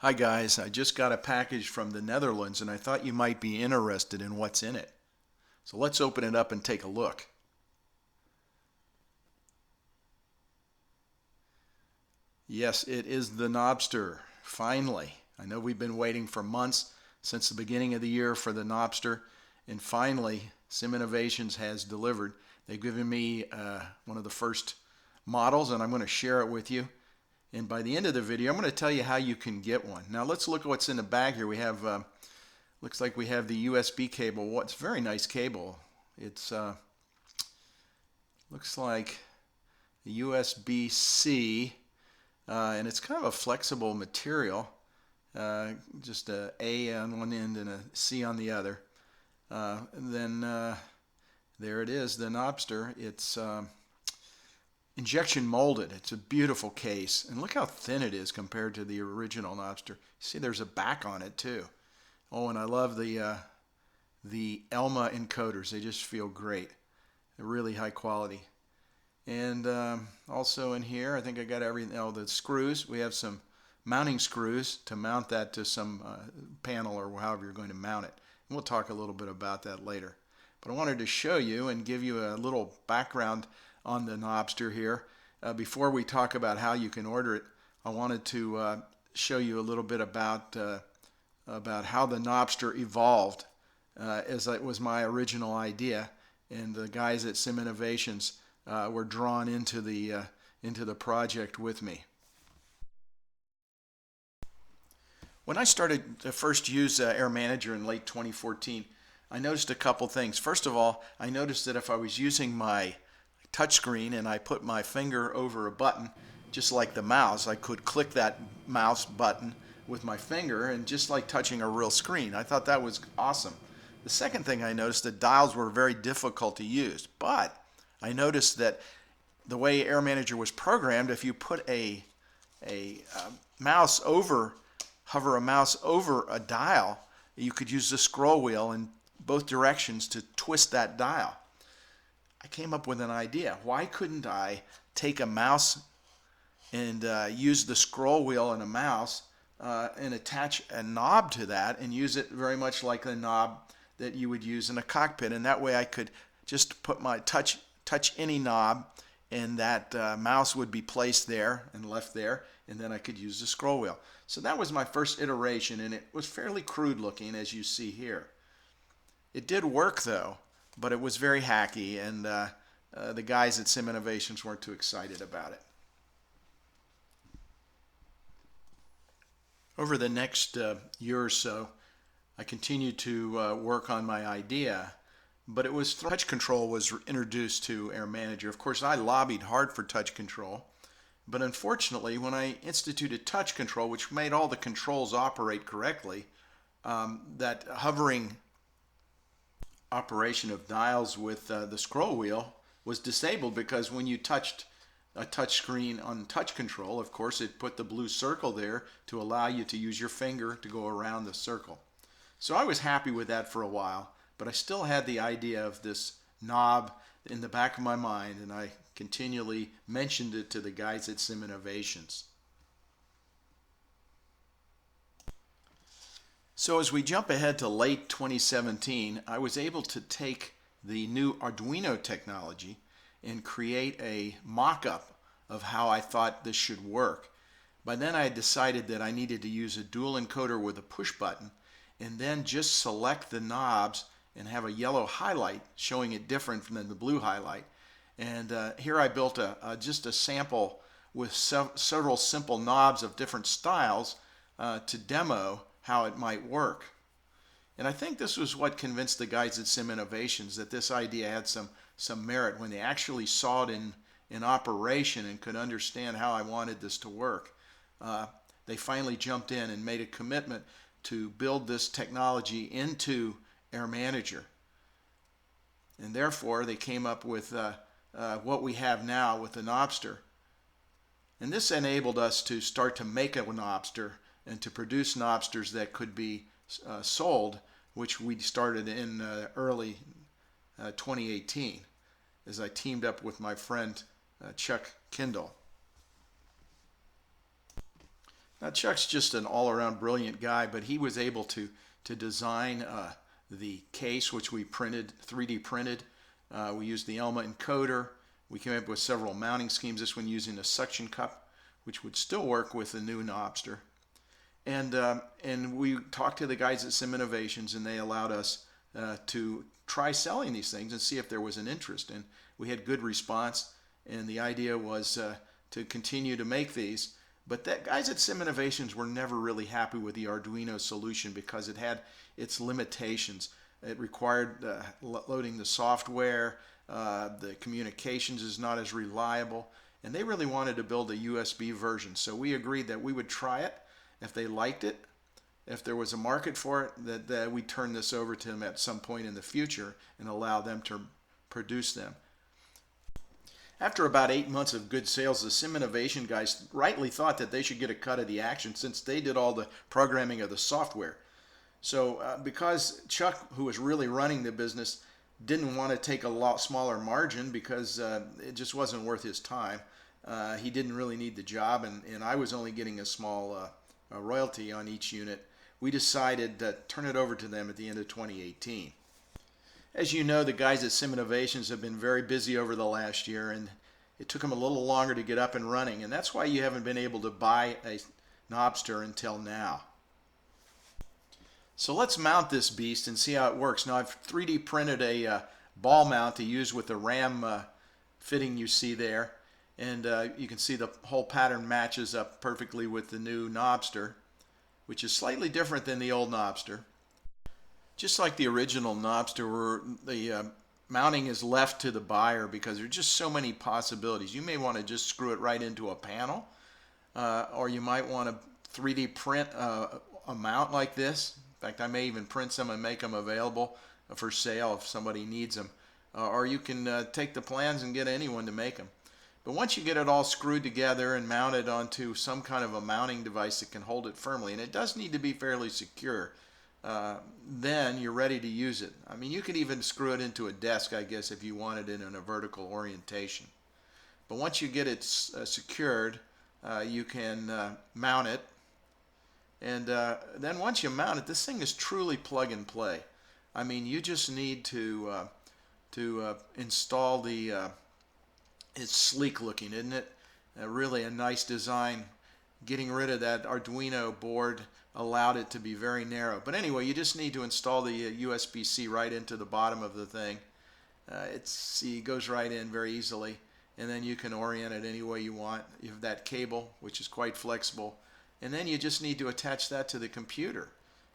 Hi guys, I just got a package from the Netherlands and I thought you might be interested in what's in it. So let's open it up and take a look. Yes, it is the Knobster, finally. I know we've been waiting for months since the beginning of the year for the Knobster, and finally Sim Innovations has delivered. They've given me one of the first models and I'm going to share it with you. And by the end of the video, I'm going to tell you how you can get one. Now let's look at what's in the bag here. We have looks like we have the USB cable. What's a very nice cable. It's looks like a USB-C, and it's kind of a flexible material. Just a A on one end and a C on the other. And then there it is, the Knobster. It's injection molded. It's a beautiful case, and look how thin it is compared to the original Knobster. See, there's a back on it too. Oh, and I love the Elma encoders. They just feel great. They're really high quality. And also in here, I think I got everything. Oh, the screws. We have some mounting screws to mount that to some panel or however you're going to mount it. And we'll talk a little bit about that later. But I wanted to show you and give you a little background on the Knobster here. Before we talk about how you can order it, I wanted to show you a little bit about how the Knobster evolved, as it was my original idea, and the guys at Sim Innovations were drawn into the project with me. When I started to first use Air Manager in late 2014, I noticed a couple things. First of all, I noticed that if I was using my touchscreen and I put my finger over a button, just like the mouse, I could click that mouse button with my finger and just like touching a real screen. I thought that was awesome. The second thing I noticed, that dials were very difficult to use, but I noticed that the way Air Manager was programmed, if you put a mouse over, hover a mouse over a dial, you could use the scroll wheel in both directions to twist that dial. I came up with an idea. Why couldn't I take a mouse and use the scroll wheel and a mouse and attach a knob to that and use it very much like the knob that you would use in a cockpit, and that way I could just put my touch any knob and that mouse would be placed there and left there, and then I could use the scroll wheel. So that was my first iteration, and it was fairly crude looking, as you see here. It did work though, but it was very hacky, and the guys at Sim Innovations weren't too excited about it. Over the next year or so, I continued to work on my idea, but it was touch control was introduced to Air Manager. Of course, I lobbied hard for touch control, but unfortunately, when I instituted touch control, which made all the controls operate correctly, that hovering operation of dials with the scroll wheel was disabled, because when you touched a touch screen on touch control, of course, it put the blue circle there to allow you to use your finger to go around the circle. So I was happy with that for a while, but I still had the idea of this knob in the back of my mind, and I continually mentioned it to the guys at Sim Innovations. So as we jump ahead to late 2017, I was able to take the new Arduino technology and create a mock-up of how I thought this should work. By then I had decided that I needed to use a dual encoder with a push button, and then just select the knobs and have a yellow highlight showing it different than the blue highlight. And here I built just a sample with several simple knobs of different styles to demo how it might work. And I think this was what convinced the guys at Sim Innovations that this idea had some merit when they actually saw it in operation and could understand how I wanted this to work. They finally jumped in and made a commitment to build this technology into Air Manager. And therefore, they came up with what we have now with the Knobster. And this enabled us to start to make a Knobster and to produce Knobsters that could be sold, which we started in early 2018 as I teamed up with my friend Chuck Kindle. Now Chuck's just an all-around brilliant guy, but he was able to design the case, which we printed, 3D printed. We used the ELMA encoder. We came up with several mounting schemes. This one using a suction cup, which would still work with the new Knobster. And we talked to the guys at Sim Innovations, and they allowed us to try selling these things and see if there was an interest. And we had good response. And the idea was to continue to make these. But the guys at Sim Innovations were never really happy with the Arduino solution because it had its limitations. It required loading the software, the communications is not as reliable, and they really wanted to build a USB version. So we agreed that we would try it. If they liked it, if there was a market for it, that we'd turn this over to them at some point in the future and allow them to produce them. After about 8 months of good sales, the Sim Innovation guys rightly thought that they should get a cut of the action since they did all the programming of the software. So because Chuck, who was really running the business, didn't want to take a lot smaller margin because it just wasn't worth his time, he didn't really need the job, and I was only getting a small royalty on each unit. We decided to turn it over to them at the end of 2018. As you know, the guys at Sim Innovations have been very busy over the last year, and it took them a little longer to get up and running, and that's why you haven't been able to buy a Knobster until now. So let's mount this beast and see how it works. Now I've 3D printed a ball mount to use with the RAM fitting you see there, and you can see the whole pattern matches up perfectly with the new Knobster, which is slightly different than the old Knobster. Just like the original Knobster, where the mounting is left to the buyer because there are just so many possibilities. You may want to just screw it right into a panel, or you might want to 3D print a mount like this. In fact, I may even print some and make them available for sale if somebody needs them. Or you can take the plans and get anyone to make them. But once you get it all screwed together and mounted onto some kind of a mounting device that can hold it firmly, and it does need to be fairly secure, then you're ready to use it. I mean, you could even screw it into a desk, I guess, if you wanted it in a vertical orientation. But once you get it secured, you can mount it. And then once you mount it, this thing is truly plug and play. I mean, you just need to install the, it's sleek looking, isn't it? Really a nice design. Getting rid of that Arduino board allowed it to be very narrow. But anyway, you just need to install the USB-C right into the bottom of the thing. It goes right in very easily, and then you can orient it any way you want. You have that cable, which is quite flexible, and then you just need to attach that to the computer,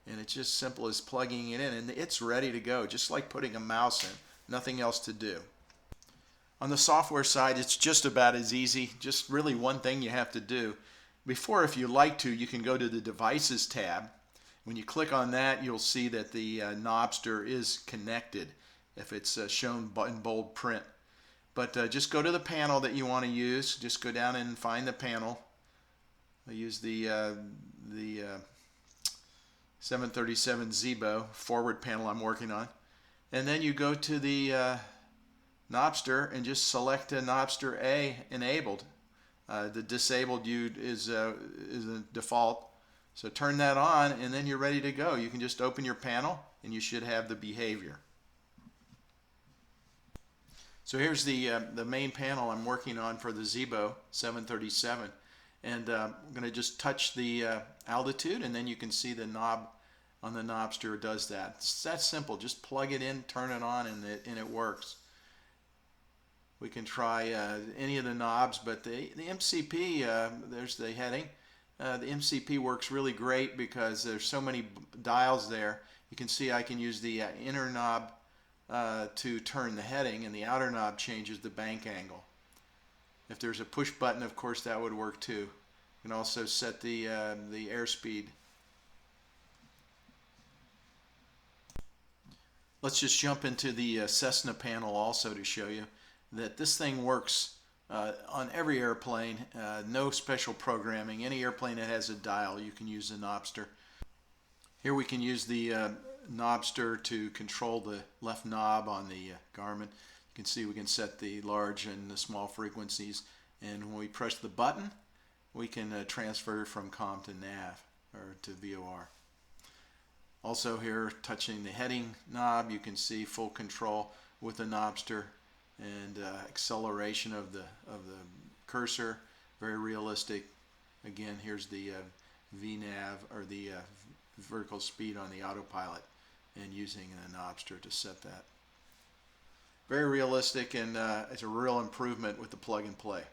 and it's just simple as plugging it in, and it's ready to go, just like putting a mouse in. Nothing else to do. On the software side, it's just about as easy. Just really one thing you have to do. Before, if you like to, you can go to the Devices tab. When you click on that, you'll see that the Knobster is connected if it's shown in bold print. But just go to the panel that you want to use. Just go down and find the panel. I use the 737 Zibo forward panel I'm working on. And then you go to the Knobster and just select a Knobster A enabled. The disabled is a default. So turn that on and then you're ready to go. You can just open your panel and you should have the behavior. So here's the main panel I'm working on for the Zibo 737. And I'm going to just touch the altitude, and then you can see the knob on the Knobster does that. It's that simple. Just plug it in, turn it on, and it works. We can try any of the knobs, but the MCP, there's the heading. The MCP works really great because there's so many dials there. You can see I can use the inner knob to turn the heading, and the outer knob changes the bank angle. If there's a push button, of course, that would work too. You can also set the airspeed. Let's just jump into the Cessna panel also to show you that this thing works on every airplane. No special programming. Any airplane that has a dial, you can use the Knobster. Here we can use the Knobster to control the left knob on the Garmin. You can see we can set the large and the small frequencies, and when we press the button, we can transfer from COM to nav or to VOR. Also here, touching the heading knob, you can see full control with the Knobster and acceleration of the cursor, very realistic. Again, here's the VNav or the vertical speed on the autopilot, and using a Knobster to set that. Very realistic, and it's a real improvement with the plug and play.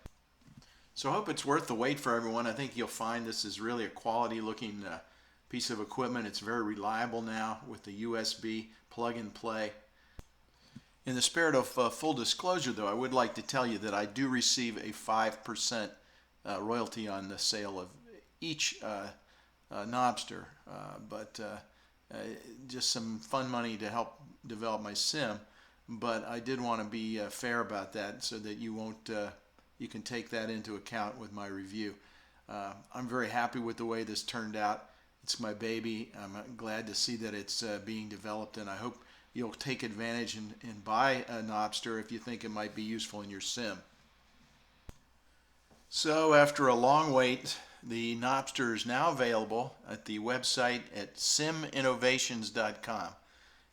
So I hope it's worth the wait for everyone. I think you'll find this is really a quality looking piece of equipment. It's very reliable now with the USB plug and play. In the spirit of full disclosure, though, I would like to tell you that I do receive a 5% royalty on the sale of each Knobster, but just some fun money to help develop my sim. But I did want to be fair about that, so that you won't you can take that into account with my review. I'm very happy with the way this turned out. It's my baby. I'm glad to see that it's being developed, and I hope you'll take advantage and buy a Knobster if you think it might be useful in your sim. So after a long wait, the Knobster is now available at the website at siminnovations.com.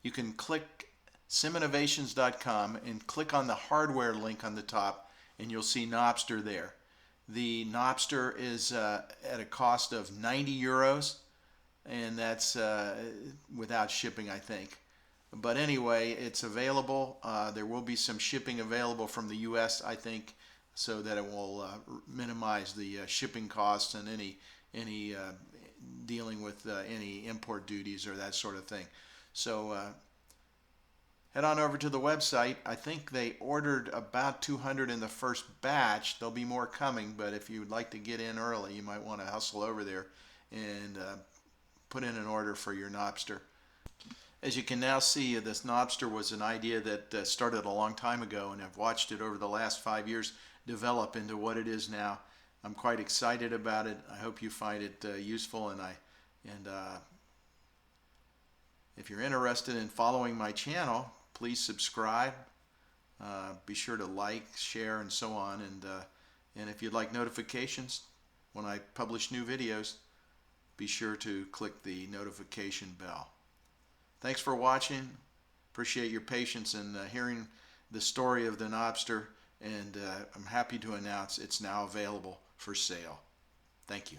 You can click siminnovations.com and click on the hardware link on the top, and you'll see Knobster there. The Knobster is at a cost of 90 euros, and that's without shipping, I think. But anyway, it's available. There will be some shipping available from the US, I think, so that it will minimize the shipping costs and any dealing with any import duties or that sort of thing. So head on over to the website. I think they ordered about 200 in the first batch. There'll be more coming, but if you would like to get in early, you might want to hustle over there and put in an order for your Knobster. As you can now see, this Knobster was an idea that started a long time ago, and I've watched it over the last 5 years develop into what it is now. I'm quite excited about it. I hope you find it useful, and if you're interested in following my channel, please subscribe. Be sure to like, share, and so on. And if you'd like notifications when I publish new videos, be sure to click the notification bell. Thanks for watching. Appreciate your patience in hearing the story of the Knobster, and I'm happy to announce it's now available for sale. Thank you.